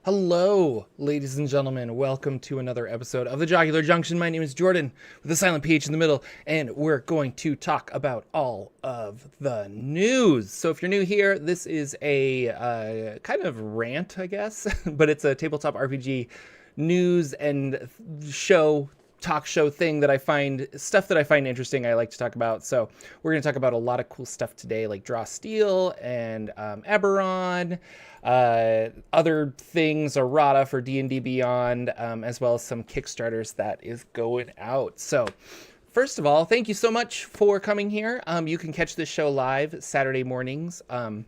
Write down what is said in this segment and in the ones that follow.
Hello, ladies and gentlemen. Welcome to another episode of the Jocular Junction. My name is Jordan with a silent PH in the middle, and we're going to talk about all of the news. So if you're new here, this is a kind of rant, I guess, but it's a tabletop RPG news and talk show thing that I find interesting. I like to talk about. So we're going to talk about a lot of cool stuff today, like Draw Steel and Eberron, other things, Errata for D&D Beyond, as well as some Kickstarters that is going out. So first of all, thank you so much for coming here. You can catch this show live Saturday mornings on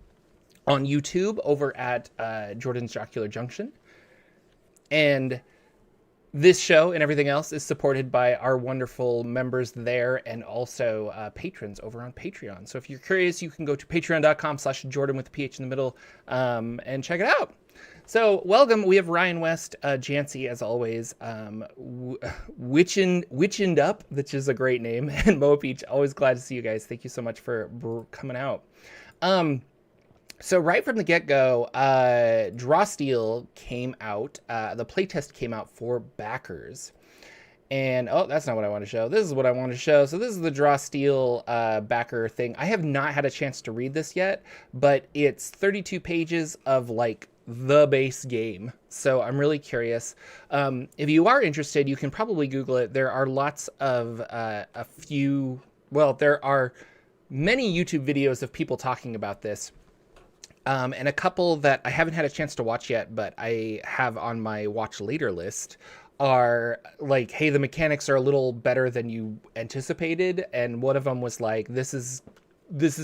YouTube over at Jordan's Jocular Junction. And this show and everything else is supported by our wonderful members there and also patrons over on Patreon. So if you're curious, you can go to patreon.com/Jordan with the PH in the middle and check it out. So welcome. We have Ryan West, Jancy, as always, Witchened Up, which is a great name, and Mo Peach. Always glad to see you guys. Thank you so much for coming out. So right from the get-go, Draw Steel came out. The playtest came out for backers. And, oh, that's not what I want to show. This is what I want to show. So this is the Draw Steel backer thing. I have not had a chance to read this yet, but it's 32 pages of, like, the base game. So I'm really curious. If you are interested, you can probably Google it. There are lots of there are many YouTube videos of people talking about this. And a couple that I haven't had a chance to watch yet, but I have on my watch later list are like, hey, the mechanics are a little better than you anticipated. And one of them was like, this is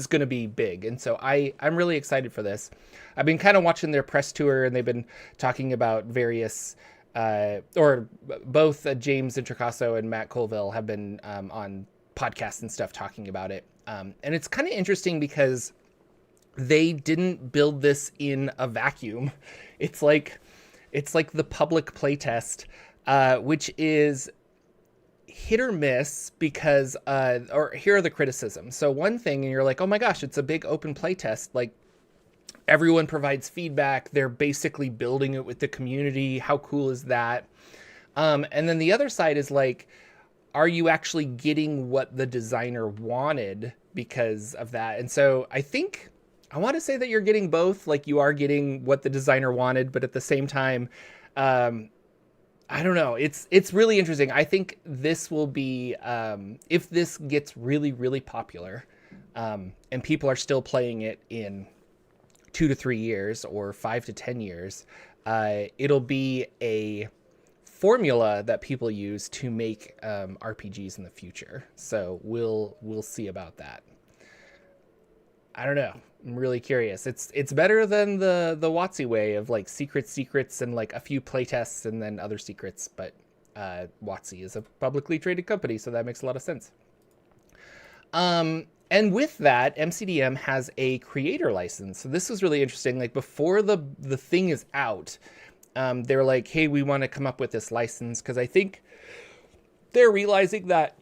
going to be big. And so I'm really excited for this. I've been kind of watching their press tour, and they've been talking about various, or both James Introcaso and Matt Colville have been on podcasts and stuff talking about it. And it's kind of interesting because they didn't build this in a vacuum. It's like the public playtest, which is hit or miss because, or here are the criticisms. So one thing, and you're like, oh my gosh, it's a big open playtest. Like, everyone provides feedback. They're basically building it with the community. How cool is that? And then the other side is like, are you actually getting what the designer wanted because of that? And so I want to say that you're getting both, like you are getting what the designer wanted, but at the same time, I don't know. It's really interesting. I think this will be, if this gets really, really popular, and people are still playing it in 2 to 3 years or 5 to 10 years, it'll be a formula that people use to make RPGs in the future. So we'll see about that. I don't know. I'm really curious. It's better than the WotC way of like secrets and like a few playtests and then other secrets. But WotC is a publicly traded company, so that makes a lot of sense. And with that, MCDM has a creator license. So this was really interesting. Like before the thing is out, they're like, hey, we want to come up with this license because I think they're realizing that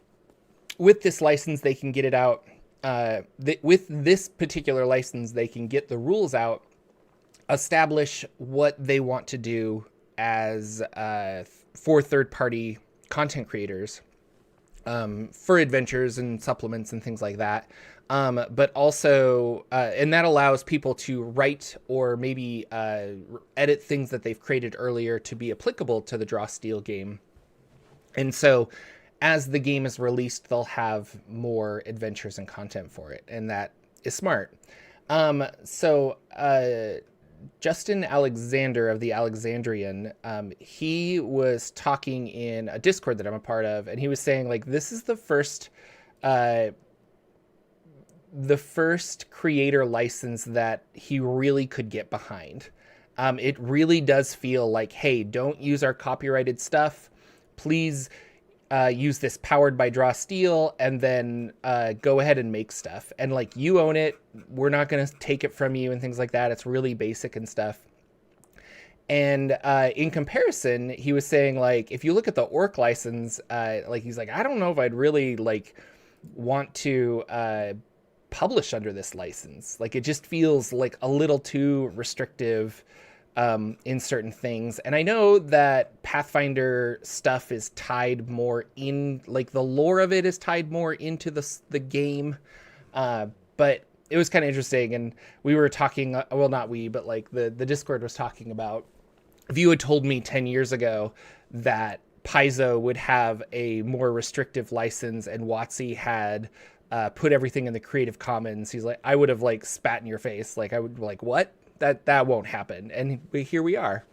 with this license they can get it out. With this particular license, they can get the rules out, establish what they want to do as for third-party content creators, for adventures and supplements and things like that. But also, and that allows people to write or maybe edit things that they've created earlier to be applicable to the Draw Steel game. And so as the game is released, they'll have more adventures and content for it, and that is smart. So Justin Alexander of the Alexandrian, he was talking in a Discord that I'm a part of, and he was saying like this is the first creator license that he really could get behind. It really does feel like, hey, don't use our copyrighted stuff, please. Use this powered by Draw Steel, and then go ahead and make stuff. And like, you own it. We're not going to take it from you and things like that. It's really basic and stuff. And in comparison, he was saying like, if you look at the Orc license, like he's like, I don't know if I'd really like want to publish under this license. Like, it just feels like a little too restrictive. in certain things. And I know that Pathfinder stuff is tied more in, like the lore of it is tied more into the game. But it was kind of interesting. And we were talking, well, not we, but like the Discord was talking about, if you had told me 10 years ago that Paizo would have a more restrictive license and WotC had put everything in the Creative Commons, he's like, I would have like spat in your face. Like I would like, what? That won't happen. And here we are.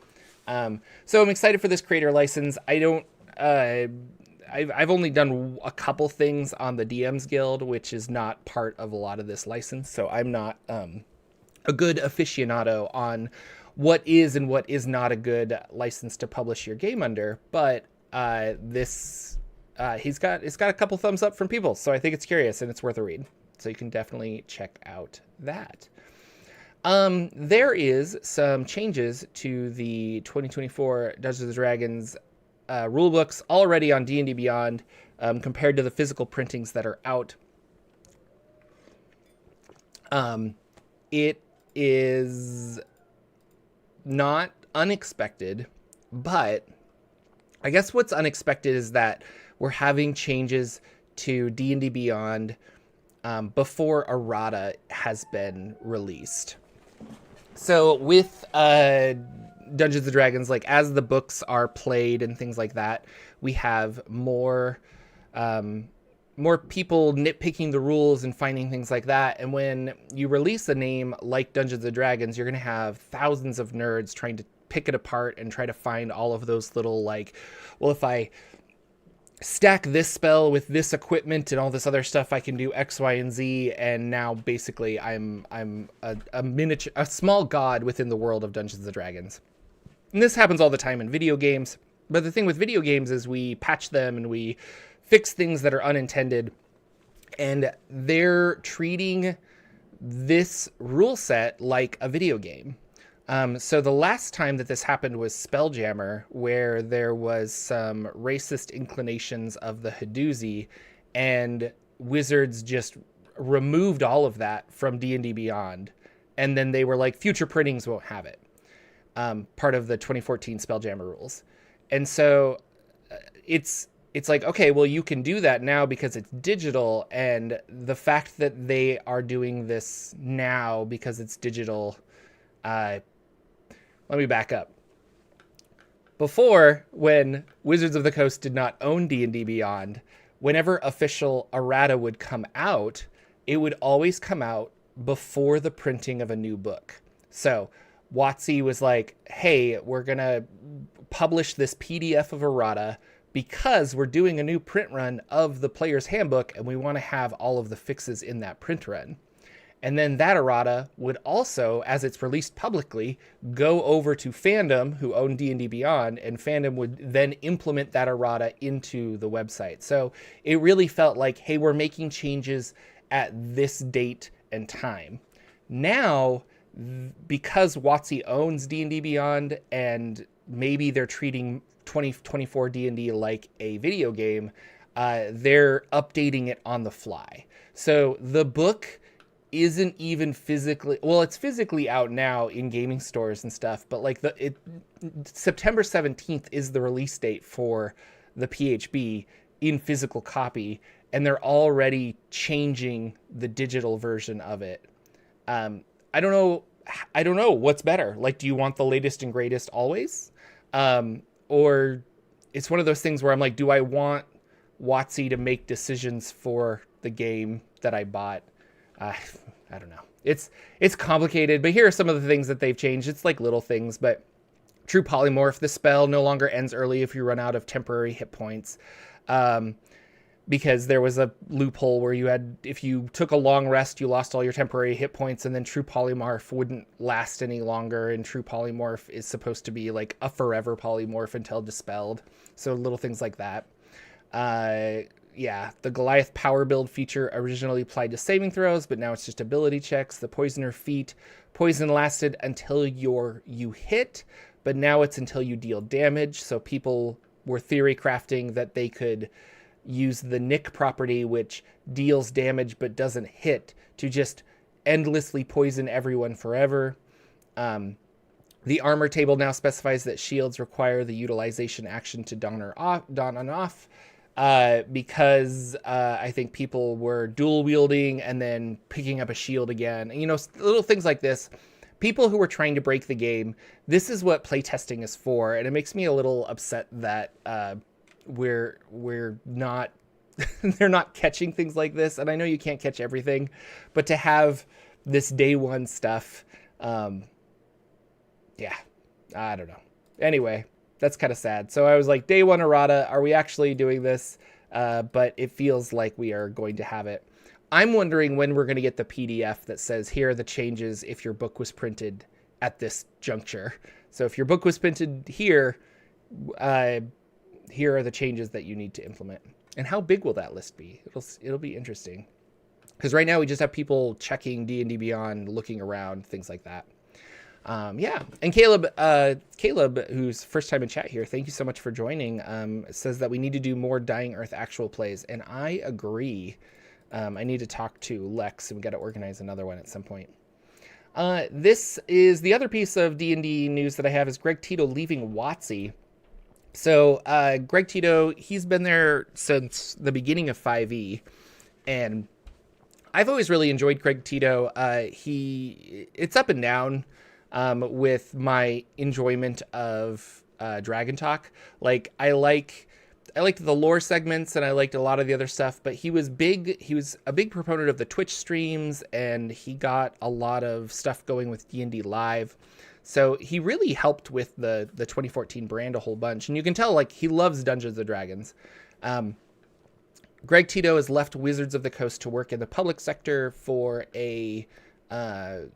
So I'm excited for this creator license. I don't, I've only done a couple things on the DM's Guild, which is not part of a lot of this license. So I'm not a good aficionado on what is and what is not a good license to publish your game under. But it's got a couple thumbs up from people. So I think it's curious and it's worth a read. So you can definitely check out that. There is some changes to the 2024 Dungeons & Dragons rulebooks already on D&D Beyond compared to the physical printings that are out. It is not unexpected, but I guess what's unexpected is that we're having changes to D&D Beyond before Errata has been released. So with Dungeons & Dragons, like as the books are played and things like that, we have more people nitpicking the rules and finding things like that. And when you release a name like Dungeons & Dragons, you're going to have thousands of nerds trying to pick it apart and try to find all of those little like, well, if I stack this spell with this equipment and all this other stuff, I can do X, Y, and Z. And now basically I'm a small god within the world of Dungeons & Dragons. And this happens all the time in video games. But the thing with video games is we patch them and we fix things that are unintended. And they're treating this rule set like a video game. So the last time that this happened was Spelljammer, where there was some racist inclinations of the Haduzi, and Wizards just removed all of that from D&D Beyond. And then they were like, future printings won't have it. Part of the 2014 Spelljammer rules. And so it's like, okay, well, you can do that now because it's digital. And the fact that they are doing this now because it's digital, let me back up. Before, when Wizards of the Coast did not own D&D Beyond, whenever official errata would come out, it would always come out before the printing of a new book. So WotC was like, hey, we're going to publish this PDF of errata because we're doing a new print run of the player's handbook and we want to have all of the fixes in that print run. And then that errata would also, as it's released publicly, go over to Fandom, who own D&D Beyond, and Fandom would then implement that errata into the website. So it really felt like, hey, we're making changes at this date and time. Now, because WotC owns D&D Beyond, and maybe they're treating 2024 D&D like a video game, they're updating it on the fly. So the book isn't even physically, well, it's physically out now in gaming stores and stuff, but like September 17th is the release date for the PHB in physical copy, and they're already changing the digital version of it. I don't know what's better. Like, do you want the latest and greatest always? Or it's one of those things where I'm like, do I want WotC to make decisions for the game that I bought? I don't know. It's complicated, but here are some of the things that they've changed. It's like little things, but True Polymorph, the spell no longer ends early if you run out of temporary hit points. Because there was a loophole where if you took a long rest, you lost all your temporary hit points, and then True Polymorph wouldn't last any longer, and True Polymorph is supposed to be like a forever polymorph until dispelled. So little things like that. Yeah, the Goliath power build feature originally applied to saving throws, but now it's just ability checks. The Poisoner feat, poison lasted until you hit, but now it's until you deal damage. So people were theory crafting that they could use the Nick property, which deals damage but doesn't hit, to just endlessly poison everyone forever. The armor table now specifies that shields require the utilization action to don on off, because I think people were dual wielding and then picking up a shield again. And, you know, little things like this. People who were trying to break the game, this is what playtesting is for, and it makes me a little upset that we're not they're not catching things like this. And I know you can't catch everything, but to have this day one stuff, yeah, I don't know. Anyway, that's kind of sad. So I was like, day one errata, are we actually doing this? But it feels like we are going to have it. I'm wondering when we're going to get the PDF that says, here are the changes if your book was printed at this juncture. So if your book was printed here, here are the changes that you need to implement. And how big will that list be? It'll be interesting. Because right now we just have people checking D&D Beyond, looking around, things like that. Yeah. And Caleb, who's first time in chat here, thank you so much for joining, says that we need to do more Dying Earth actual plays. And I agree. I need to talk to Lex, and we got to organize another one at some point. This is the other piece of D&D news that I have is Greg Tito leaving WotC. So Greg Tito, he's been there since the beginning of 5e, and I've always really enjoyed Greg Tito. It's up and down with my enjoyment of Dragon Talk. Like I liked the lore segments and I liked a lot of the other stuff, but he was a big proponent of the Twitch streams, and he got a lot of stuff going with D&D Live. So he really helped with the 2014 brand a whole bunch, and you can tell like he loves Dungeons and Dragons. Greg Tito has left Wizards of the Coast to work in the public sector for a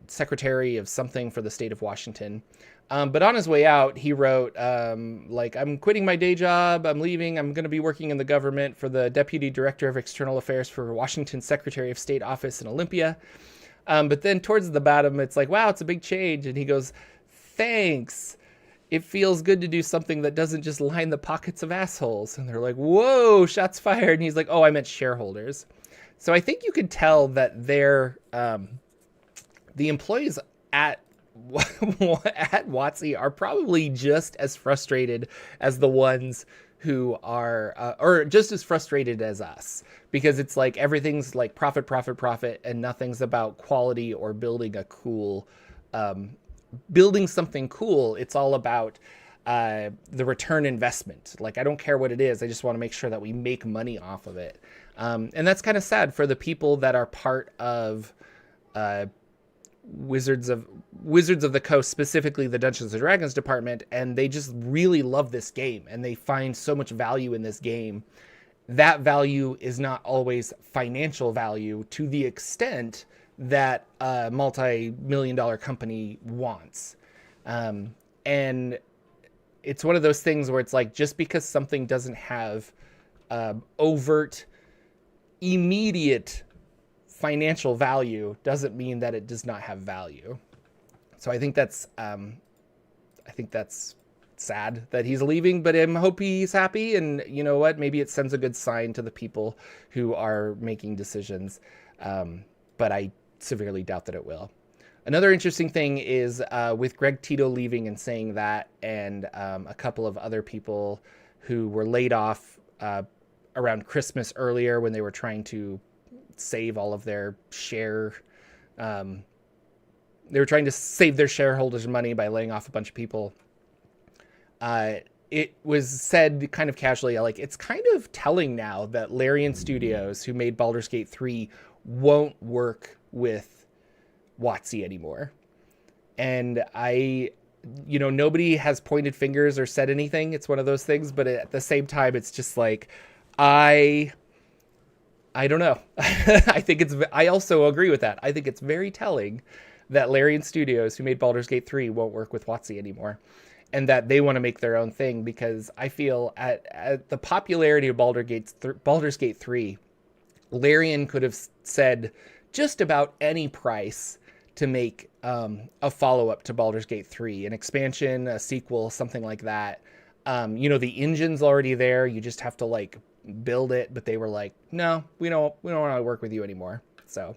secretary of something for the state of Washington. But on his way out, he wrote, like, I'm quitting my day job. I'm leaving. I'm going to be working in the government for the Deputy Director of External Affairs for Washington Secretary of State office in Olympia. But then towards the bottom, it's like, wow, it's a big change. And he goes, thanks. It feels good to do something that doesn't just line the pockets of assholes. And they're like, whoa, shots fired. And he's like, oh, I meant shareholders. So I think you could tell that they're, the employees at WotC are probably just as frustrated as the ones who are, or just as frustrated as us, because it's like everything's like profit, and nothing's about quality or building a cool, building something cool. It's all about the return investment. Like, I don't care what it is. I just want to make sure that we make money off of it. And that's kind of sad for the people that are part of Wizards of the Coast, specifically the Dungeons and Dragons department, and they just really love this game and they find so much value in this game. That value is not always financial value to the extent that a multi-million-dollar company wants. And it's one of those things where it's like, just because something doesn't have overt, immediate financial value doesn't mean that it does not have value. So I think that's sad that he's leaving, but I hope he's happy. And you know what? Maybe it sends a good sign to the people who are making decisions. But I severely doubt that it will. Another interesting thing is with Greg Tito leaving and saying that, and a couple of other people who were laid off around Christmas earlier when they were trying to save all of their share. They were trying to save their shareholders money by laying off a bunch of people. It was said kind of casually, like, it's kind of telling now that Larian Studios, who made Baldur's Gate 3, won't work with WotC anymore. And nobody has pointed fingers or said anything. It's one of those things, but at the same time, it's just like, I don't know. I also agree with that. I think it's very telling that Larian Studios, who made Baldur's Gate 3, won't work with WotC anymore, and that they want to make their own thing, because I feel at the popularity of Baldur's Gate 3, Larian could have said just about any price to make a follow-up to Baldur's Gate 3, an expansion, a sequel, something like that. The engine's already there. You just have to like build it, but they were like, no, we don't want to work with you anymore. So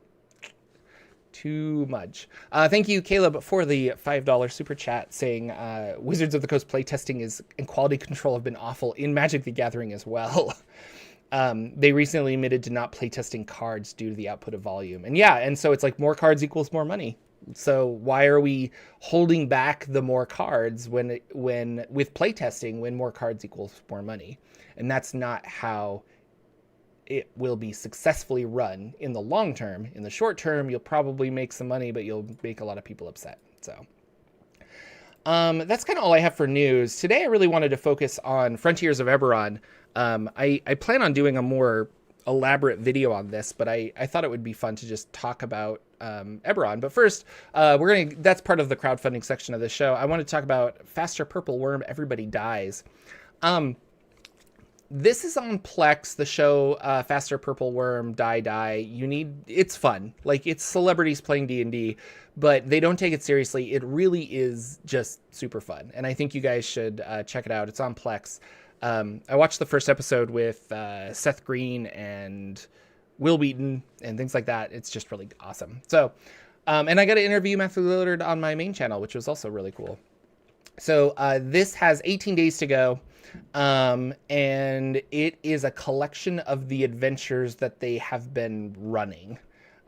Too much. Thank you, Caleb, for the $5 super chat saying Wizards of the Coast playtesting and quality control have been awful in Magic the Gathering as well. They recently admitted to not playtesting cards due to the output of volume. And yeah, and so it's like more cards equals more money. So why are we holding back the more cards when with playtesting when more cards equals more money? And that's not how it will be successfully run in the long term. In the short term, you'll probably make some money, but you'll make a lot of people upset. So that's kind of all I have for news. Today, I really wanted to focus on Frontiers of Eberron. I plan on doing a more elaborate video on this, but I thought it would be fun to just talk about Eberron. But first, that's part of the crowdfunding section of the show. I want to talk about Faster Purple Worm, Everybody Dies. This is on Plex, the show Faster Purple Worm, Die. It's fun. Like, it's celebrities playing D&D, but they don't take it seriously. It really is just super fun. And I think you guys should check it out. It's on Plex. I watched the first episode with Seth Green and Will Wheaton and things like that. It's just really awesome. So, and I got to interview Matthew Lillard on my main channel, which was also really cool. So this has 18 days to go. And it is a collection of the adventures that they have been running.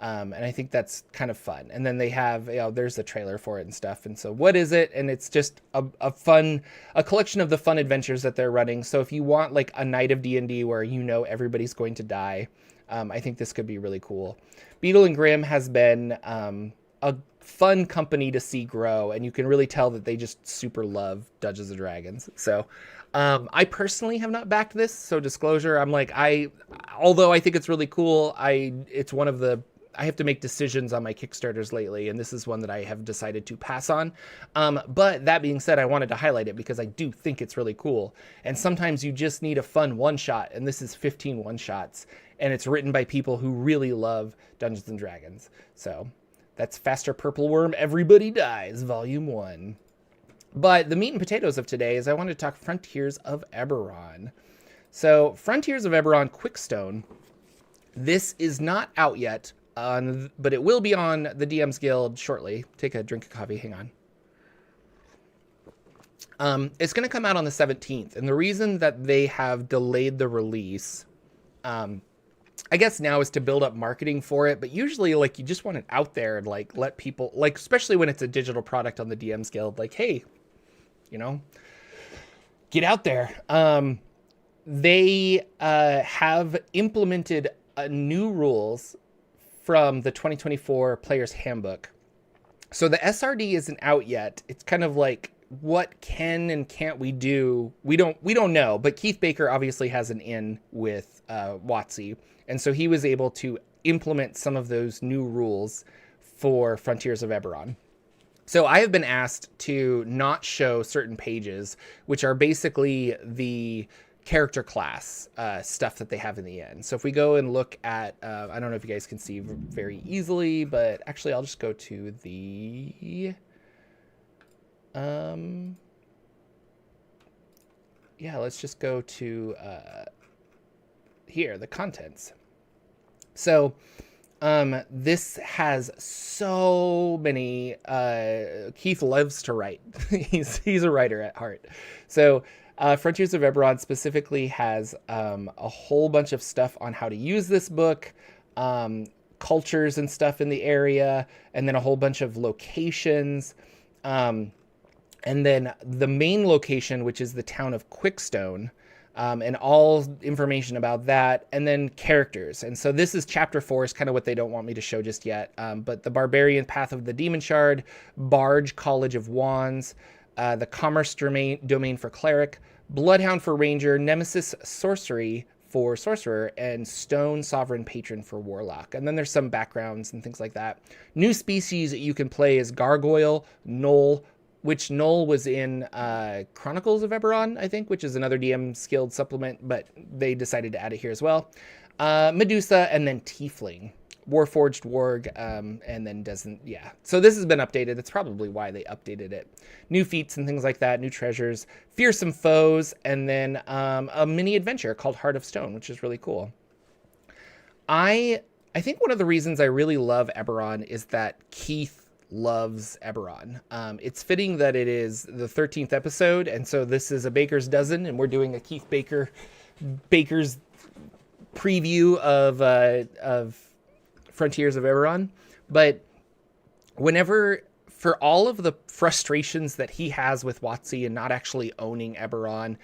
And I think that's kind of fun. And then they have, there's a trailer for it and stuff. And so what is it? And it's just a collection of the fun adventures that they're running. So if you want like a night of D&D where everybody's going to die, I think this could be really cool. Beetle and Grimm has been a fun company to see grow. And you can really tell that they just super love Dungeons and Dragons. So I personally have not backed this, so disclosure, although I think it's really cool, I have to make decisions on my Kickstarters lately, and this is one that I have decided to pass on. But that being said, I wanted to highlight it because I do think it's really cool. And sometimes you just need a fun one-shot, and this is 15 one-shots, and it's written by people who really love Dungeons and Dragons. So that's Faster Purple Worm, Everybody Dies, Volume 1. But the meat and potatoes of today is I want to talk Frontiers of Eberron. So Frontiers of Eberron Quickstone, this is not out yet, but it will be on the DM's Guild shortly. Take a drink of coffee, hang on. It's going to come out on the 17th. And the reason that they have delayed the release, I guess now is to build up marketing for it. But usually, like, you just want it out there and, like, let people, like, especially when it's a digital product on the DM's Guild, like, hey, get out there. They have implemented new rules from the 2024 Player's Handbook. So the SRD isn't out yet. It's kind of like, what can and can't we do? We don't know, but Keith Baker obviously has an in with WotC. And so he was able to implement some of those new rules for Frontiers of Eberron. So I have been asked to not show certain pages, which are basically the character class stuff that they have in the end. So if we go and look at, I don't know if you guys can see very easily, but actually I'll just go to the, let's just go to here, the contents. So this has so many, Keith loves to write. he's a writer at heart. So Frontiers of Eberron specifically has a whole bunch of stuff on how to use this book, cultures and stuff in the area, and then a whole bunch of locations. And then the main location, which is the town of Quickstone, and all information about that, and then characters. And so this is chapter 4, is kind of what they don't want me to show just yet. But the Barbarian Path of the Demon Shard, Barge College of Wands, the Commerce Domain for Cleric, Bloodhound for Ranger, Nemesis Sorcery for Sorcerer, and Stone Sovereign Patron for Warlock. And then there's some backgrounds and things like that. New species that you can play is Gargoyle, Gnoll, which Gnoll was in Chronicles of Eberron, I think, which is another DM's Guild supplement, but they decided to add it here as well. Medusa, and then Tiefling. Warforged Warg, and then So this has been updated. That's probably why they updated it. New feats and things like that, new treasures, fearsome foes, and then a mini adventure called Heart of Stone, which is really cool. I I think one of the reasons I really love Eberron is that Keith loves Eberron. It's fitting that it is the 13th episode, and so this is a baker's dozen, and we're doing a Keith Baker's preview of Frontiers of Eberron. But whenever, for all of the frustrations that he has with WotC and not actually owning Eberron,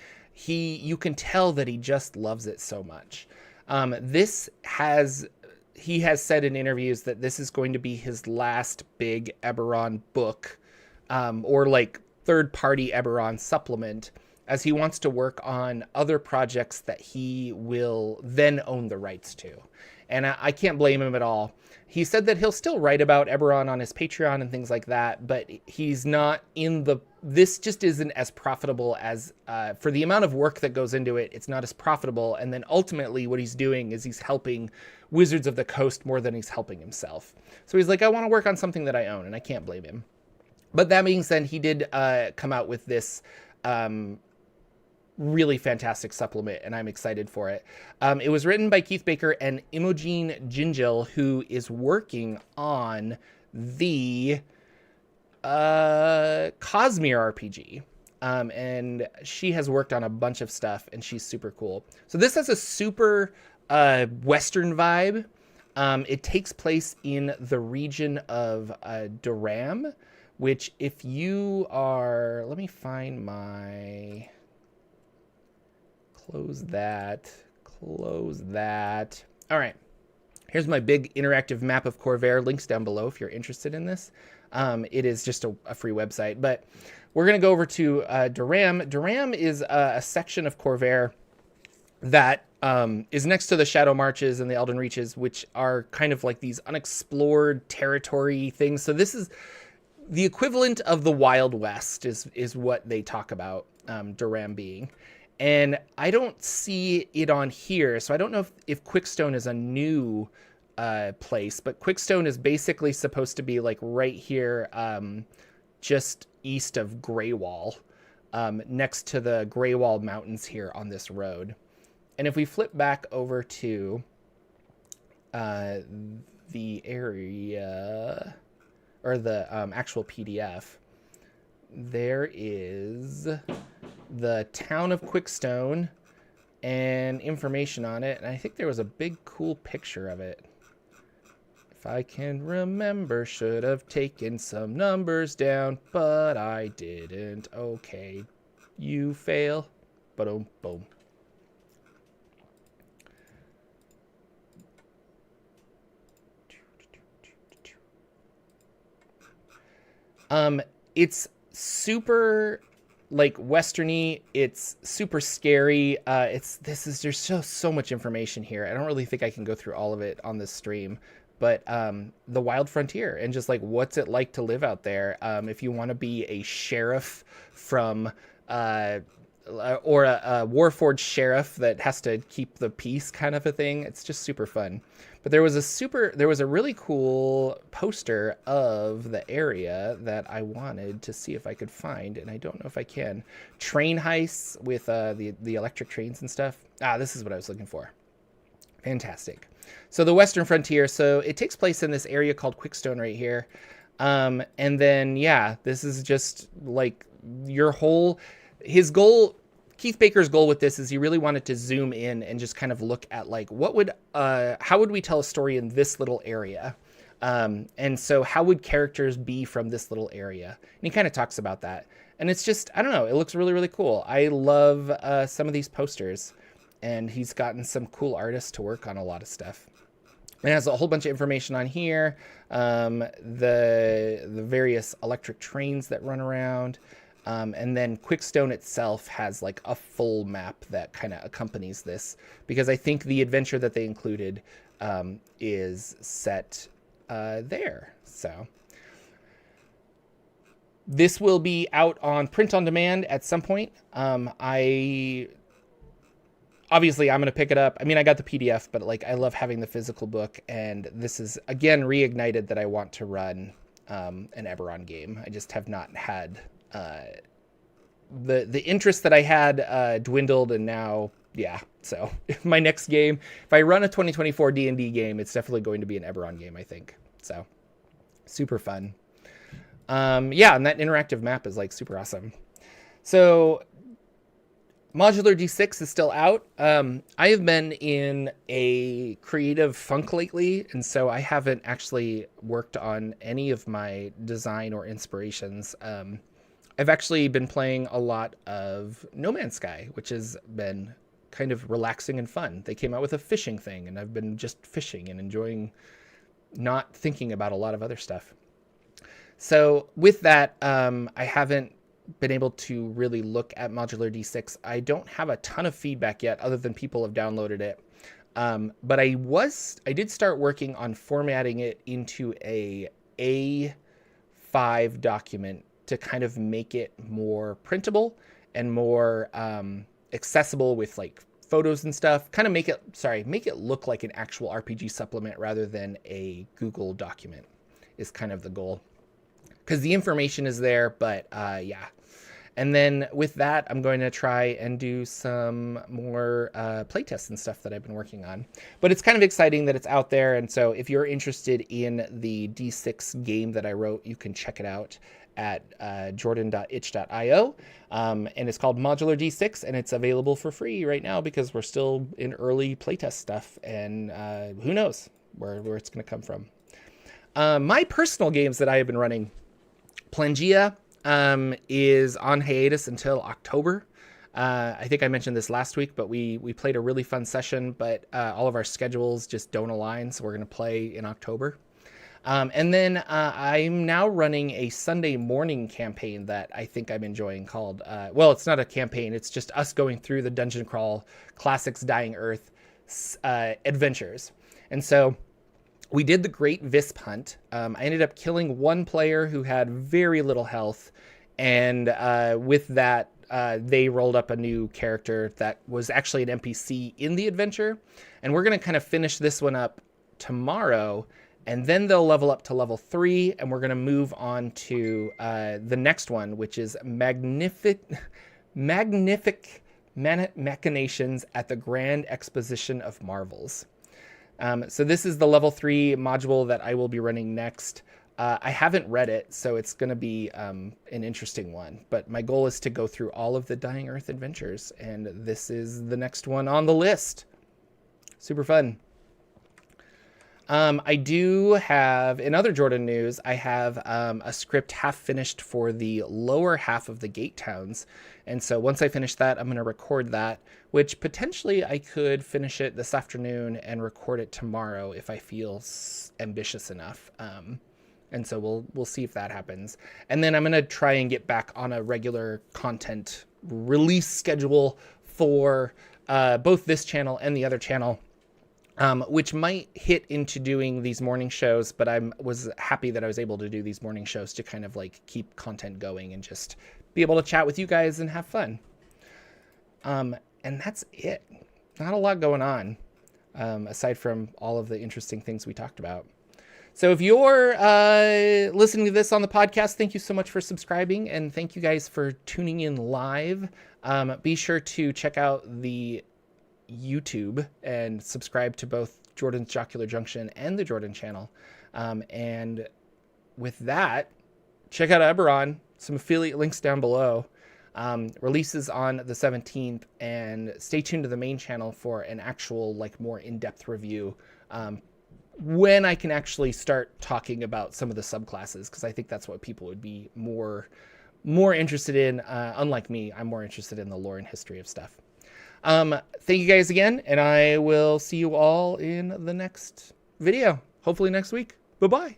you can tell that he just loves it so much. He has said in interviews that this is going to be his last big Eberron book, or like third-party Eberron supplement, as he wants to work on other projects that he will then own the rights to. And I can't blame him at all. He said that he'll still write about Eberron on his Patreon and things like that, but he's not this just isn't as profitable as, for the amount of work that goes into it, it's not as profitable. And then ultimately what he's doing is he's helping Wizards of the Coast more than he's helping himself. So he's like, I want to work on something that I own, and I can't blame him. But that being said, he did come out with this really fantastic supplement, and I'm excited for it. It was written by Keith Baker and Imogen Gingell, who is working on the Cosmere RPG. And she has worked on a bunch of stuff, and she's super cool. So this has a super Western vibe. It takes place in the region of Durham, which if you are... Let me find my... Close that. All right. Here's my big interactive map of Corvair. Links down below if you're interested in this. It is just a free website. But we're going to go over to Durham. Durham is a section of Corvair that is next to the Shadow Marches and the Elden Reaches, which are kind of like these unexplored territory things. So this is the equivalent of the Wild West is what they talk about Durham being. And I don't see it on here, so I don't know if Quickstone is a new place, but Quickstone is basically supposed to be like right here, just east of Greywall, next to the Greywall Mountains here on this road. And if we flip back over to the area, or the actual PDF, there is the town of Quickstone and information on it. And I think there was a big cool picture of it. If I can remember, should have taken some numbers down, but I didn't. Okay, you fail. Boom, boom. It's super like westerny. It's super scary. There's so much information here. I don't really think I can go through all of it on this stream, but the wild frontier and just like what's it like to live out there. If you want to be a sheriff from or a Warforged sheriff that has to keep the peace kind of a thing, it's just super fun. But there was a really cool poster of the area that I wanted to see if I could find, and I don't know if I can. Train heists with the electric trains and stuff. This is what I was looking for. Fantastic. So the Western Frontier. So it takes place in this area called Quickstone right here. And then, yeah, this is just like his goal. Keith Baker's goal with this is he really wanted to zoom in and just kind of look at like how would we tell a story in this little area? And so how would characters be from this little area? And he kind of talks about that. And it's just, I don't know, it looks really, really cool. I love some of these posters, and he's gotten some cool artists to work on a lot of stuff. It has a whole bunch of information on here. The various electric trains that run around. And then Quickstone itself has like a full map that kind of accompanies this, because I think the adventure that they included is set there. So this will be out on print on demand at some point. Obviously I'm going to pick it up. I mean, I got the PDF, but like I love having the physical book, and this is again reignited that I want to run an Eberron game. I just have not had the interest that I had dwindled, and now yeah, so my next game, if I run a 2024 D&D game, it's definitely going to be an Eberron game, I think. So super fun. Yeah, and that interactive map is like super awesome. So Modular D6 is still out. I have been in a creative funk lately, and so I haven't actually worked on any of my design or inspirations. I've actually been playing a lot of No Man's Sky, which has been kind of relaxing and fun. They came out with a fishing thing, and I've been just fishing and enjoying not thinking about a lot of other stuff. So with that, I haven't been able to really look at Modular D6. I don't have a ton of feedback yet, other than people have downloaded it. But I did start working on formatting it into a A5 document to kind of make it more printable and more accessible with like photos and stuff. Kind of make it look like an actual RPG supplement rather than a Google document is kind of the goal. Because the information is there, but yeah. And then with that, I'm going to try and do some more playtests and stuff that I've been working on. But it's kind of exciting that it's out there. And so if you're interested in the D6 game that I wrote, you can check it out at jordan.itch.io. And it's called Modular D6, and it's available for free right now because we're still in early playtest stuff. And who knows where it's going to come from. My personal games that I have been running, Planegea is on hiatus until October. I think I mentioned this last week, but we played a really fun session, but all of our schedules just don't align, so we're going to play in October. And then I'm now running a Sunday morning campaign that I think I'm enjoying called, well, it's not a campaign, it's just us going through the Dungeon Crawl Classics Dying Earth adventures. And so we did the Great Visp Hunt. I ended up killing one player who had very little health, and with that, they rolled up a new character that was actually an NPC in the adventure, and we're going to kind of finish this one up tomorrow, and then they'll level up to level 3, and we're going to move on to the next one, which is Magnific Machinations at the Grand Exposition of Marvels. So this is the level 3 module that I will be running next. I haven't read it, so it's going to be an interesting one. But my goal is to go through all of the Dying Earth adventures, and this is the next one on the list. Super fun. I do have, in other Jordan news, I have a script half finished for the lower half of the Gate Towns. And so once I finish that, I'm going to record that, which potentially I could finish it this afternoon and record it tomorrow if I feel ambitious enough. And so we'll see if that happens. And then I'm going to try and get back on a regular content release schedule for both this channel and the other channel. Which might hit into doing these morning shows, but I was happy that I was able to do these morning shows to kind of like keep content going and just be able to chat with you guys and have fun. And that's it. Not a lot going on, aside from all of the interesting things we talked about. So if you're listening to this on the podcast, thank you so much for subscribing, and thank you guys for tuning in live. Be sure to check out the YouTube and subscribe to both Jordan's Jocular Junction and the Jordan channel. And with that, check out Eberron, some affiliate links down below. Releases on the 17th, and stay tuned to the main channel for an actual like more in-depth review when I can actually start talking about some of the subclasses, because I think that's what people would be more interested in. Unlike me, I'm more interested in the lore and history of stuff. Thank you guys again, and I will see you all in the next video, hopefully next week. Bye-bye.